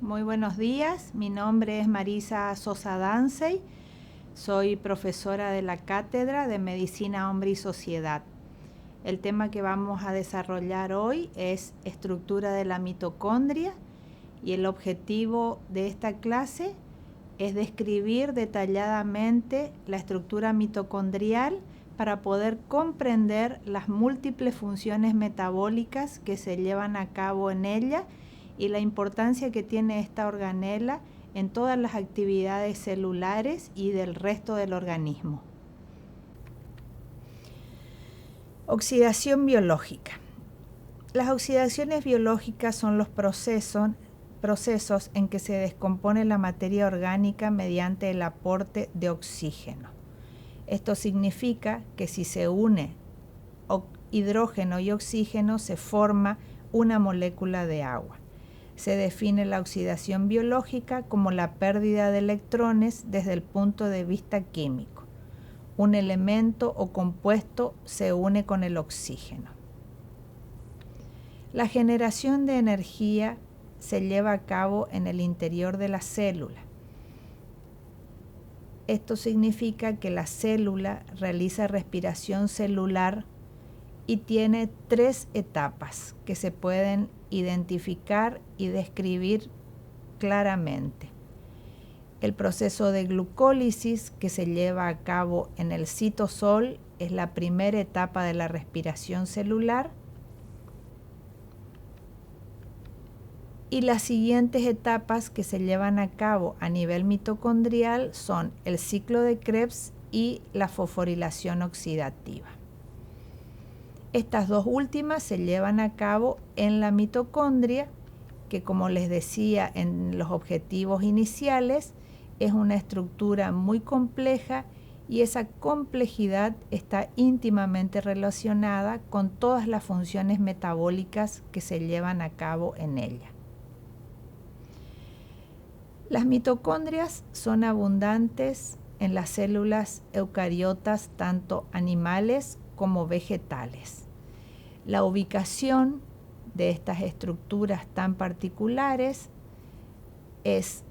Muy buenos días, mi nombre es Marisa Sosa Dancey, soy profesora de la Cátedra de Medicina Hombre y Sociedad. El tema que vamos a desarrollar hoy es estructura de la mitocondria y el objetivo de esta clase es describir detalladamente la estructura mitocondrial para poder comprender las múltiples funciones metabólicas que se llevan a cabo en ella y la importancia que tiene esta organela en todas las actividades celulares y del resto del organismo. Oxidación biológica. Las oxidaciones biológicas son los procesos en que se descompone la materia orgánica mediante el aporte de oxígeno. Esto significa que si se une hidrógeno y oxígeno se forma una molécula de agua. Se define la oxidación biológica como la pérdida de electrones desde el punto de vista químico. Un elemento o compuesto se une con el oxígeno. La generación de energía se lleva a cabo en el interior de la célula. Esto significa que la célula realiza respiración celular y tiene 3 etapas que se pueden identificar y describir claramente. El proceso de glucólisis que se lleva a cabo en el citosol es la primera etapa de la respiración celular. Y las siguientes etapas que se llevan a cabo a nivel mitocondrial son el ciclo de Krebs y la fosforilación oxidativa. Estas dos últimas se llevan a cabo en la mitocondria, que como les decía en los objetivos iniciales, es una estructura muy compleja y esa complejidad está íntimamente relacionada con todas las funciones metabólicas que se llevan a cabo en ella. Las mitocondrias son abundantes en las células eucariotas, tanto animales como vegetales. La ubicación de estas estructuras tan particulares es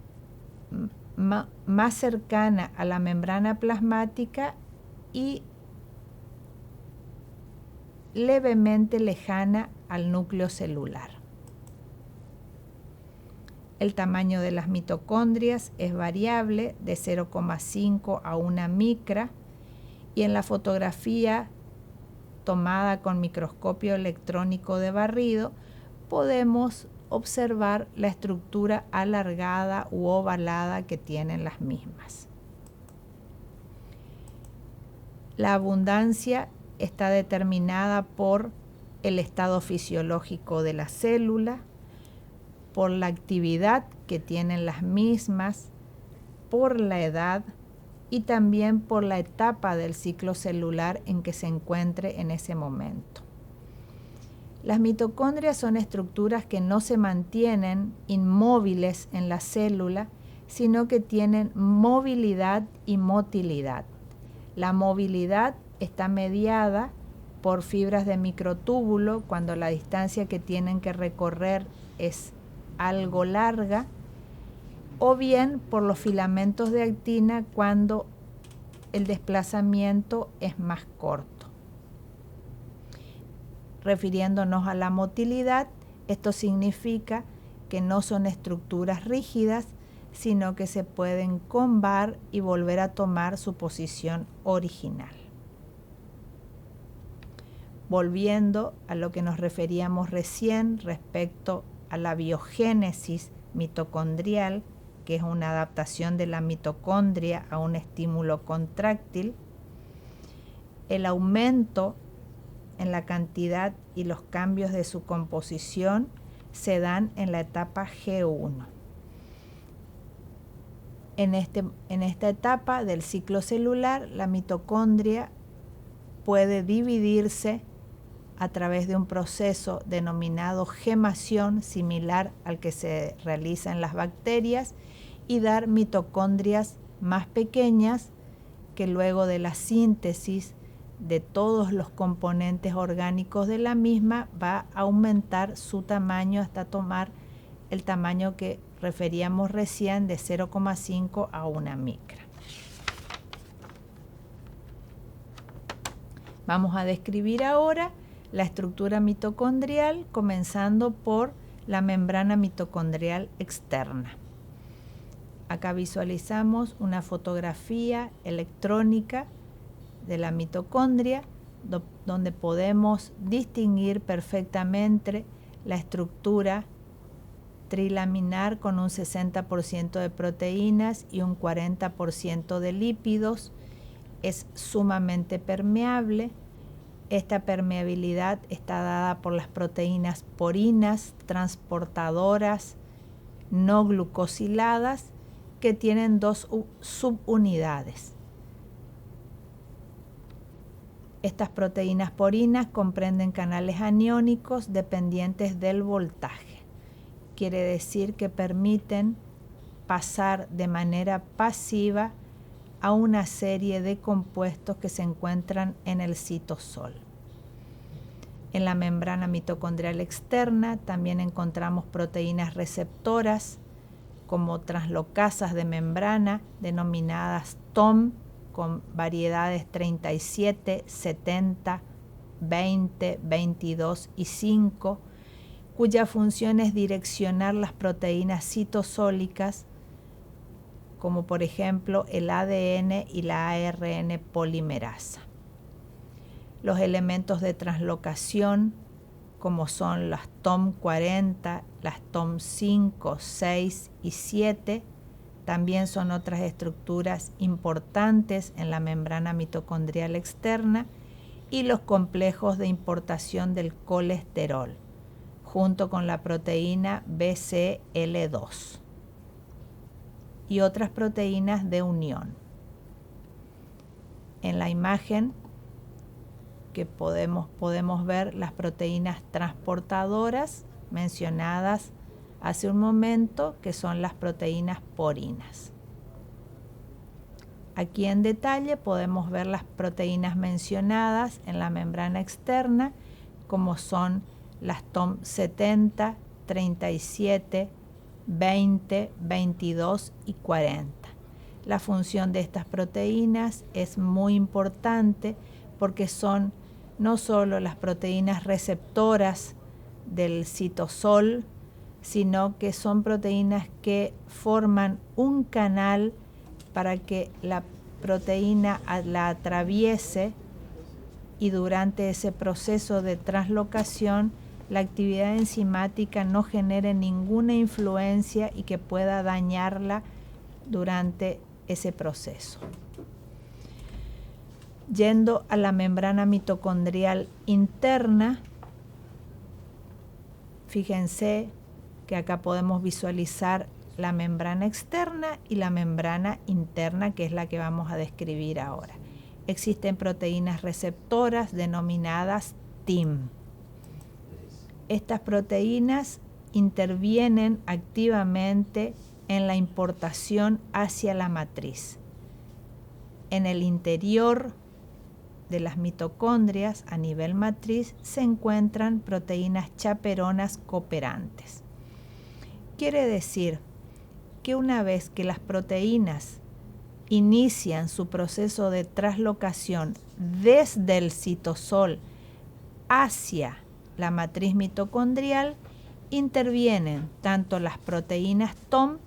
más cercana a la membrana plasmática y levemente lejana al núcleo celular. El tamaño de las mitocondrias es variable de 0,5 a 1 micra y en la fotografía tomada con microscopio electrónico de barrido podemos observar la estructura alargada u ovalada que tienen las mismas. La abundancia está determinada por el estado fisiológico de la célula, por la actividad que tienen las mismas, por la edad y también por la etapa del ciclo celular en que se encuentre en ese momento. Las mitocondrias son estructuras que no se mantienen inmóviles en la célula, sino que tienen movilidad y motilidad. La movilidad está mediada por fibras de microtúbulo cuando la distancia que tienen que recorrer es algo larga, o bien por los filamentos de actina cuando el desplazamiento es más corto. Refiriéndonos a la motilidad, esto significa que no son estructuras rígidas, sino que se pueden combar y volver a tomar su posición original. Volviendo a lo que nos referíamos recién respecto a la biogénesis mitocondrial, que es una adaptación de la mitocondria a un estímulo contráctil, el aumento en la cantidad y los cambios de su composición se dan en la etapa G1. En esta etapa del ciclo celular, la mitocondria puede dividirse a través de un proceso denominado gemación, similar al que se realiza en las bacterias, y dar mitocondrias más pequeñas que luego de la síntesis de todos los componentes orgánicos de la misma va a aumentar su tamaño hasta tomar el tamaño que referíamos recién, de 0,5 a 1 micra. Vamos a describir ahora la estructura mitocondrial, comenzando por la membrana mitocondrial externa. Acá visualizamos una fotografía electrónica de la mitocondria, donde podemos distinguir perfectamente la estructura trilaminar con un 60% de proteínas y un 40% de lípidos. Es sumamente permeable. Esta permeabilidad está dada por las proteínas porinas, transportadoras, no glucosiladas, que tienen dos subunidades. Estas proteínas porinas comprenden canales aniónicos dependientes del voltaje. Quiere decir que permiten pasar de manera pasiva a una serie de compuestos que se encuentran en el citosol. En la membrana mitocondrial externa también encontramos proteínas receptoras como translocasas de membrana denominadas TOM, con variedades 37, 70, 20, 22 y 5, cuya función es direccionar las proteínas citosólicas, como por ejemplo el ADN y la ARN polimerasa. Los elementos de translocación, como son las TOM40, las TOM5, 6 y 7, también son otras estructuras importantes en la membrana mitocondrial externa, y los complejos de importación del colesterol, junto con la proteína BCL2 y otras proteínas de unión. En la imagen que podemos ver las proteínas transportadoras mencionadas hace un momento, que son las proteínas porinas. Aquí en detalle podemos ver las proteínas mencionadas en la membrana externa, como son las TOM70, 37, 20, 22 y 40. La función de estas proteínas es muy importante porque son no solo las proteínas receptoras del citosol, sino que son proteínas que forman un canal para que la proteína la atraviese, y durante ese proceso de translocación la actividad enzimática no genere ninguna influencia y que pueda dañarla durante ese proceso. Yendo a la membrana mitocondrial interna, fíjense que acá podemos visualizar la membrana externa y la membrana interna, que es la que vamos a describir ahora. Existen proteínas receptoras denominadas TIM. Estas proteínas intervienen activamente en la importación hacia la matriz. En el interior de las mitocondrias, a nivel matriz, se encuentran proteínas chaperonas cooperantes. Quiere decir que una vez que las proteínas inician su proceso de translocación desde el citosol hacia la matriz mitocondrial, intervienen tanto las proteínas TOM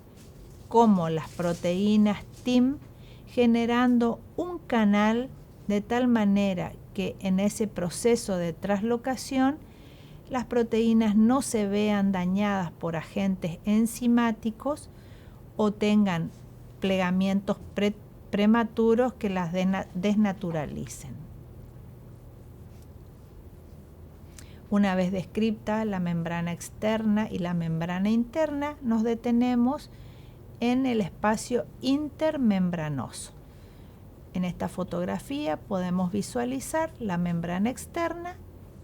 como las proteínas TIM, generando un canal de tal manera que en ese proceso de translocación las proteínas no se vean dañadas por agentes enzimáticos o tengan plegamientos prematuros que las desnaturalicen. Una vez descrita la membrana externa y la membrana interna, nos detenemos en el espacio intermembranoso. En esta fotografía podemos visualizar la membrana externa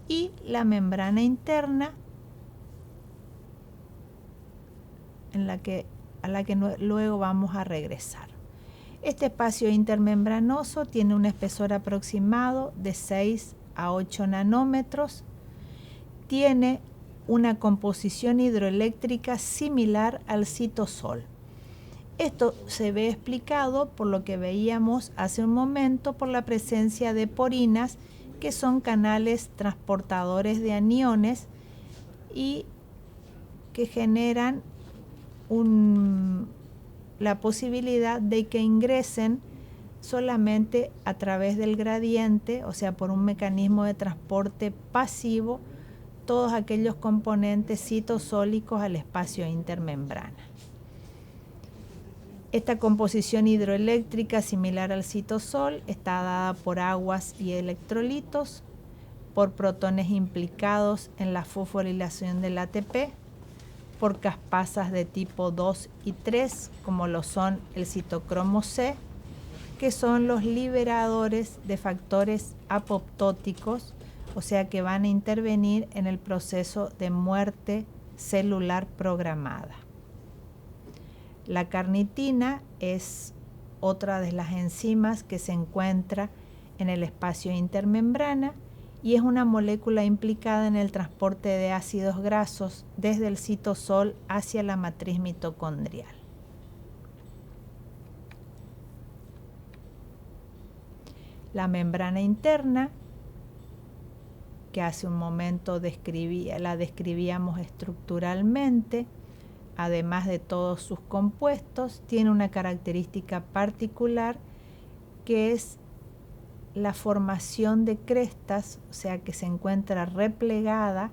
y la membrana interna, a la que luego vamos a regresar. Este espacio intermembranoso tiene un espesor aproximado de 6 a 8 nanómetros, tiene una composición hidroeléctrica similar al citosol. Esto se ve explicado por lo que veíamos hace un momento, por la presencia de porinas, que son canales transportadores de aniones y que generan la posibilidad de que ingresen solamente a través del gradiente, o sea, por un mecanismo de transporte pasivo, todos aquellos componentes citosólicos al espacio intermembrana. Esta composición hidroeléctrica similar al citosol está dada por aguas y electrolitos, por protones implicados en la fosforilación del ATP, por caspasas de tipo 2 y 3, como lo son el citocromo C, que son los liberadores de factores apoptóticos, o sea que van a intervenir en el proceso de muerte celular programada. La carnitina es otra de las enzimas que se encuentra en el espacio intermembrana y es una molécula implicada en el transporte de ácidos grasos desde el citosol hacia la matriz mitocondrial. La membrana interna, que hace un momento la describíamos estructuralmente, además de todos sus compuestos, tiene una característica particular que es la formación de crestas, o sea que se encuentra replegada,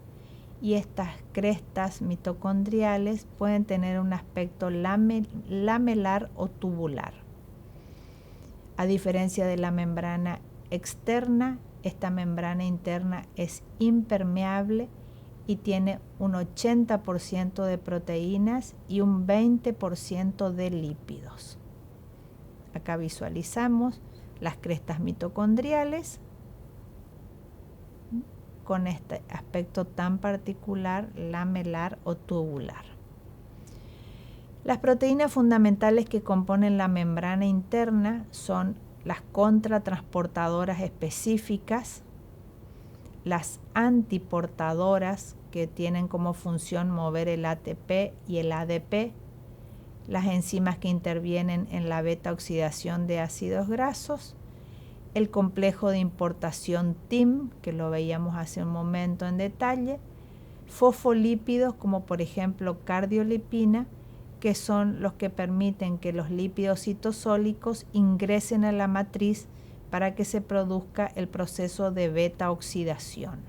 y estas crestas mitocondriales pueden tener un aspecto lamelar o tubular. A diferencia de la membrana externa, esta membrana interna es impermeable y tiene un 80% de proteínas y un 20% de lípidos. Acá visualizamos las crestas mitocondriales con este aspecto tan particular, lamelar o tubular. Las proteínas fundamentales que componen la membrana interna son las contratransportadoras específicas, las antiportadoras, que tienen como función mover el ATP y el ADP, las enzimas que intervienen en la beta oxidación de ácidos grasos, el complejo de importación TIM, que lo veíamos hace un momento en detalle, fosfolípidos como por ejemplo cardiolipina, que son los que permiten que los lípidos citosólicos ingresen a la matriz para que se produzca el proceso de beta oxidación.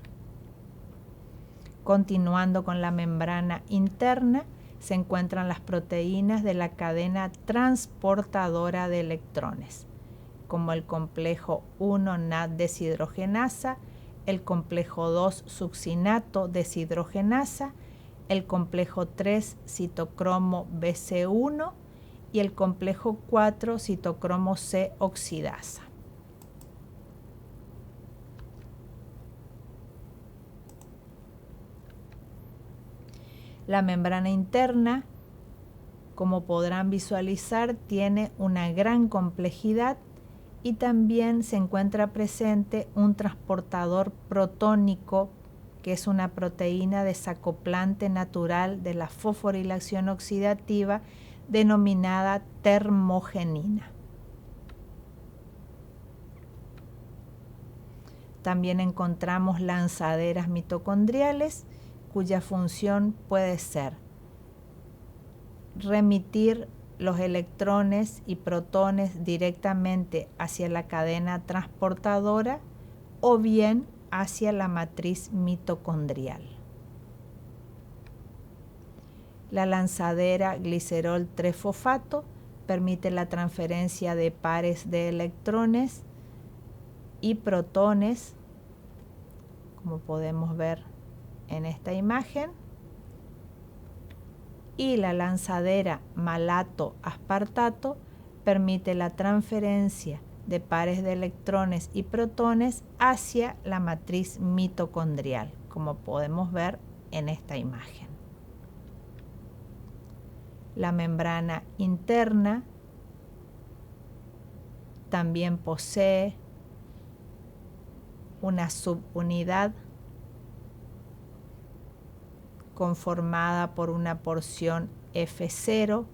Continuando con la membrana interna, se encuentran las proteínas de la cadena transportadora de electrones, como el complejo 1 NAD deshidrogenasa, el complejo 2 succinato deshidrogenasa, el complejo 3 citocromo BC1 y el complejo 4 citocromo C oxidasa. La membrana interna, como podrán visualizar, tiene una gran complejidad y también se encuentra presente un transportador protónico, que es una proteína desacoplante natural de la fosforilación oxidativa denominada termogenina. También encontramos lanzaderas mitocondriales, cuya función puede ser remitir los electrones y protones directamente hacia la cadena transportadora o bien hacia la matriz mitocondrial. La lanzadera glicerol 3-fosfato permite la transferencia de pares de electrones y protones, como podemos ver en esta imagen, y la lanzadera malato-aspartato permite la transferencia de pares de electrones y protones hacia la matriz mitocondrial, como podemos ver en esta imagen. La membrana interna también posee una subunidad conformada por una porción F0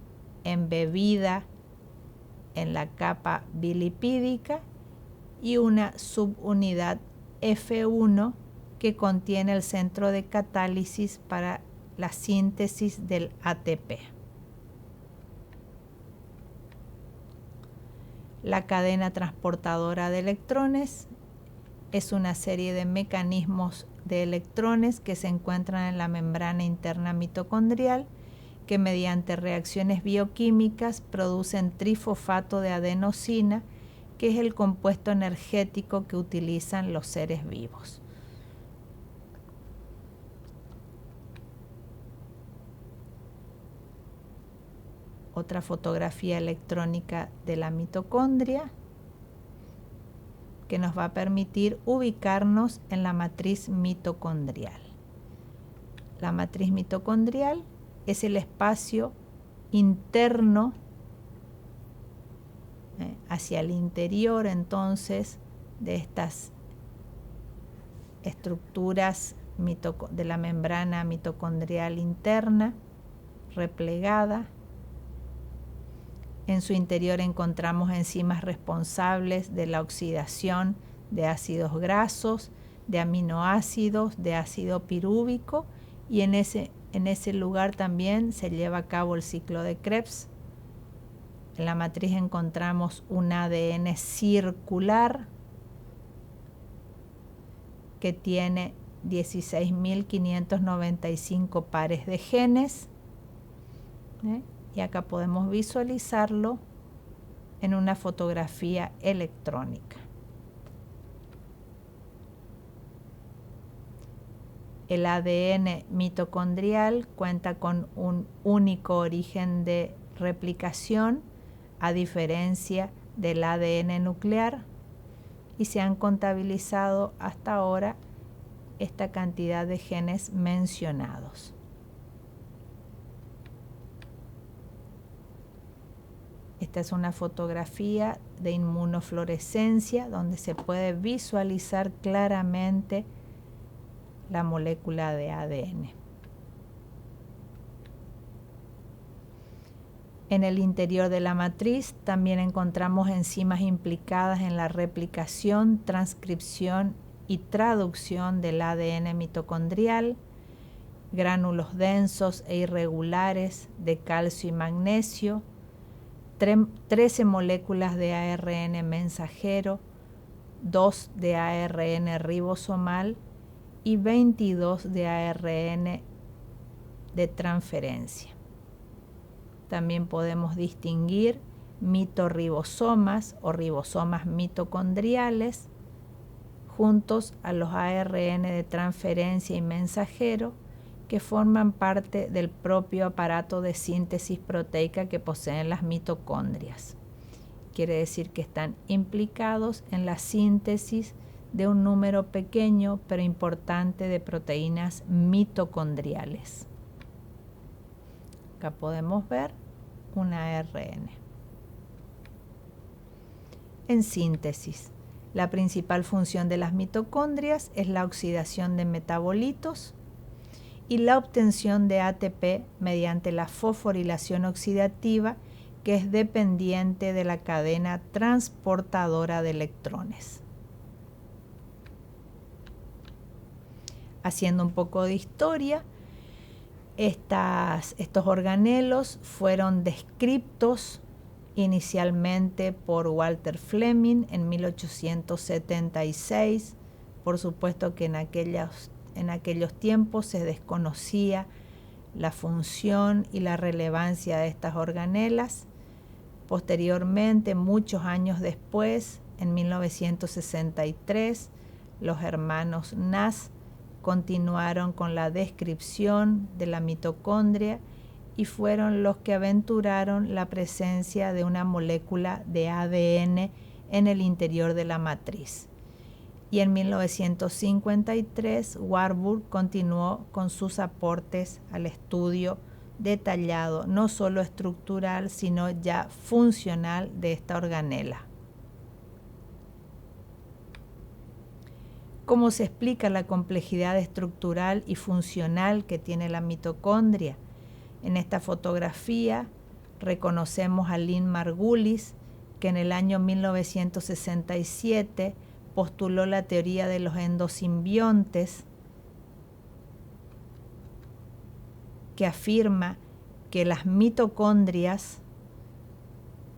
embebida en la capa bilipídica y una subunidad F1 que contiene el centro de catálisis para la síntesis del ATP. La cadena transportadora de electrones es una serie de mecanismos de electrones que se encuentran en la membrana interna mitocondrial que mediante reacciones bioquímicas producen trifosfato de adenosina, que es el compuesto energético que utilizan los seres vivos. Otra fotografía electrónica de la mitocondria que nos va a permitir ubicarnos en la matriz mitocondrial. La matriz mitocondrial es el espacio interno hacia el interior entonces de estas estructuras de la membrana mitocondrial interna replegada. En su interior encontramos enzimas responsables de la oxidación de ácidos grasos, de aminoácidos, de ácido pirúvico, y en ese lugar también se lleva a cabo el ciclo de Krebs. En la matriz encontramos un ADN circular que tiene 16.595 pares de genes. Y acá podemos visualizarlo en una fotografía electrónica. El ADN mitocondrial cuenta con un único origen de replicación, a diferencia del ADN nuclear, y se han contabilizado hasta ahora esta cantidad de genes mencionados. Esta es una fotografía de inmunofluorescencia donde se puede visualizar claramente la molécula de ADN. En el interior de la matriz también encontramos enzimas implicadas en la replicación, transcripción y traducción del ADN mitocondrial, gránulos densos e irregulares de calcio y magnesio, 13 moléculas de ARN mensajero, 2 de ARN ribosomal y 22 de ARN de transferencia. También podemos distinguir mitorribosomas o ribosomas mitocondriales juntos a los ARN de transferencia y mensajero, que forman parte del propio aparato de síntesis proteica que poseen las mitocondrias. Quiere decir que están implicados en la síntesis de un número pequeño pero importante de proteínas mitocondriales. Acá podemos ver un ARN. En síntesis, la principal función de las mitocondrias es la oxidación de metabolitos y la obtención de ATP mediante la fosforilación oxidativa, que es dependiente de la cadena transportadora de electrones. Haciendo un poco de historia, estos organelos fueron descritos inicialmente por Walter Fleming en 1876. Por supuesto que en aquellos tiempos se desconocía la función y la relevancia de estas organelas. Posteriormente, muchos años después, en 1963, los hermanos Nass continuaron con la descripción de la mitocondria y fueron los que aventuraron la presencia de una molécula de ADN en el interior de la matriz. Y en 1953, Warburg continuó con sus aportes al estudio detallado, no solo estructural, sino ya funcional de esta organela. ¿Cómo se explica la complejidad estructural y funcional que tiene la mitocondria? En esta fotografía reconocemos a Lynn Margulis, que en el año 1967 postuló la teoría de los endosimbiontes, que afirma que las mitocondrias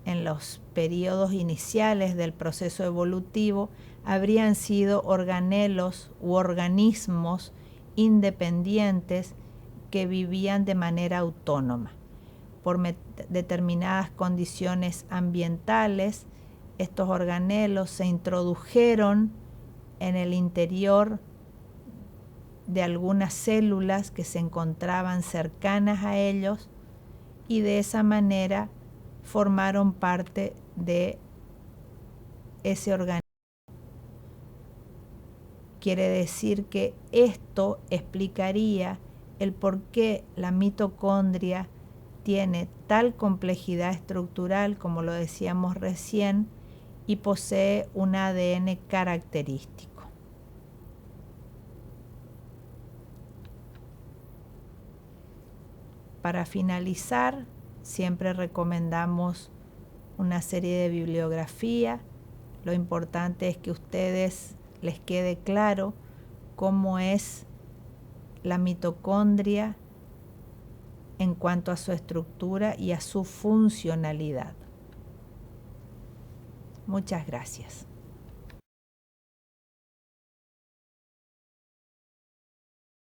en los periodos iniciales del proceso evolutivo habrían sido organelos u organismos independientes que vivían de manera autónoma. Por determinadas condiciones ambientales, estos organelos se introdujeron en el interior de algunas células que se encontraban cercanas a ellos y de esa manera formaron parte de ese organismo. Quiere decir que esto explicaría el por qué la mitocondria tiene tal complejidad estructural, como lo decíamos recién, y posee un ADN característico. Para finalizar, siempre recomendamos una serie de bibliografía. Lo importante es que a ustedes les quede claro cómo es la mitocondria en cuanto a su estructura y a su funcionalidad. Muchas gracias.